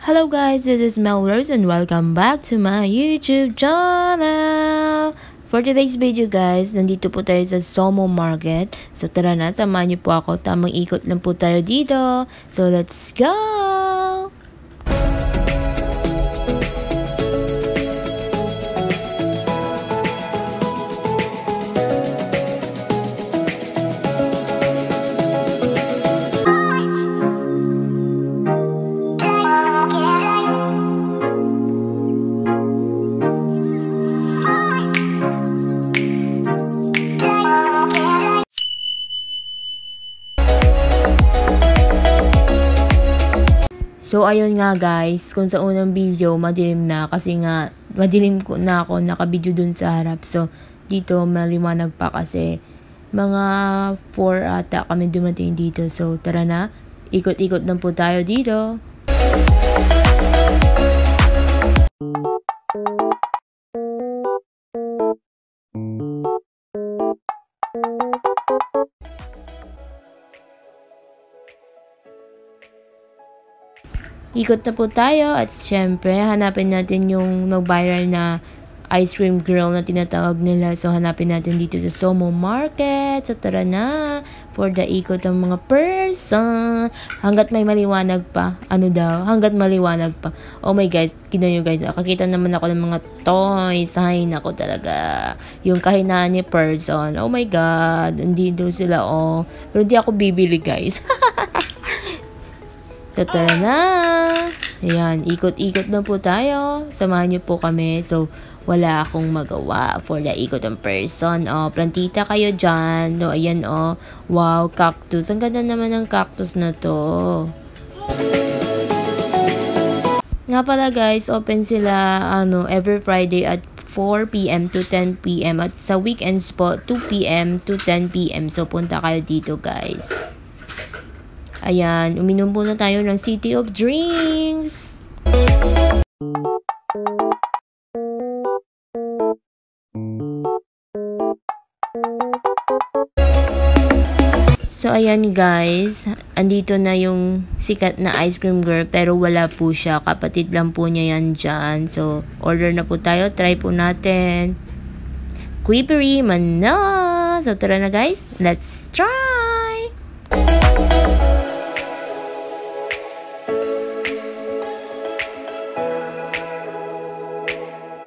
Hello guys, this is Melrose and welcome back to my YouTube channel! For today's video guys, nandito po tayo sa Somo Market. So tara na, samahan niyo po ako. Tamang ikot lang po tayo dito. So let's go! So, ayun nga guys, kung sa unang video, madilim na kasi nga, madilim ko na ako nakabidyo dun sa harap. So, dito maliwanag pa kasi mga 4 ata kami dumating dito. So, tara na, ikot-ikot lang po tayo dito. Ikot na po tayo at syempre hanapin natin yung nag-viral na ice cream girl na tinatawag nila. So hanapin natin dito sa Somo Market. So tara na for the ikot ng mga person. Hanggat may maliwanag pa. Ano daw? Hanggat maliwanag pa. Oh my guys, kino nyo guys. Nakakita naman ako ng mga toys. Ay nako talaga. Yung kahinaan ni person. Oh my god. Hindi daw sila oh. Pero hindi ako bibili guys. So, tara na. Ayan, ikot-ikot na po tayo. Samahan niyo po kami. So, wala akong magawa for the ikot ng person. Oh, plantita kayo dyan. No, ayan, oh. Wow, cactus. Ang ganda naman ng cactus na to. Nga pala guys, open sila every Friday at 4 PM to 10 PM. At sa weekends po, 2 PM to 10 PM. So, punta kayo dito guys. Ayan, uminom muna tayo ng City of Drinks. So, ayan guys. Andito na yung sikat na ice cream girl pero wala po siya. Kapatid lang po niya yan dyan. So, order na po tayo. Try po natin. Creepery man na. So, tara na guys. Let's try!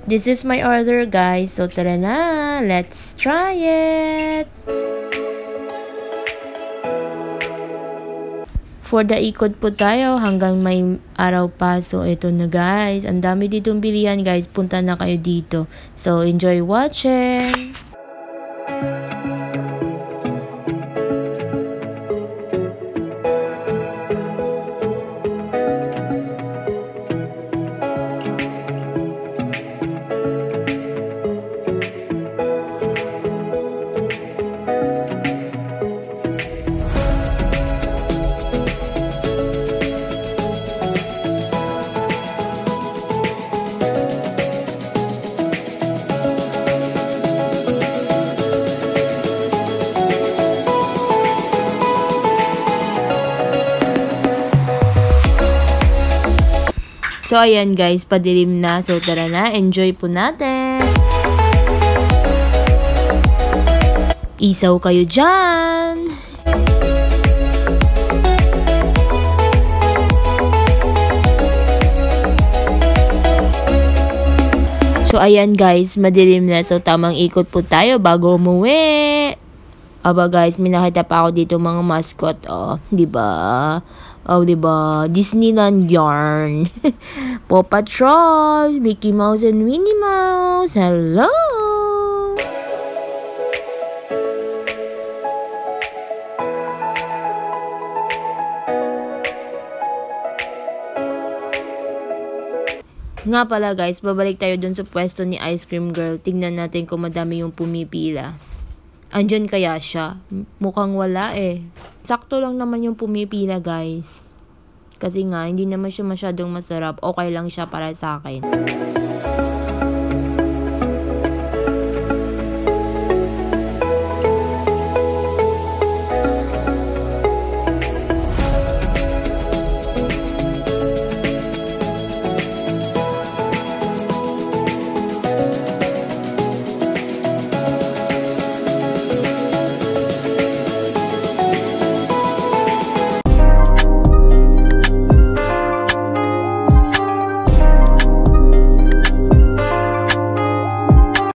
This is my order guys. So tara na, let's try it. For the ikot po tayo hanggang may araw pa. So ito na guys. Ang dami ditong bilihan guys. Punta na kayo dito. So enjoy watching. So, ayan guys, padilim na. So, tara na. Enjoy po natin. Isaw kayo dyan. So, ayan guys, madilim na. So, tamang ikot po tayo bago umuwi. Aba guys, may nakita pa ako dito mga mascot. Oh, di ba? Oh, di ba? Disneyland yarn. Paw Patrol, Mickey Mouse and Minnie Mouse. Hello! Nga pala guys, babalik tayo dun sa pwesto ni Ice Cream Girl. Tingnan natin kung madami yung pumipila. Andyan kaya siya? Mukhang wala eh. Sakto lang naman yung pumipila guys. Kasi nga, hindi naman siya masyadong masarap. Okay lang siya para sa akin.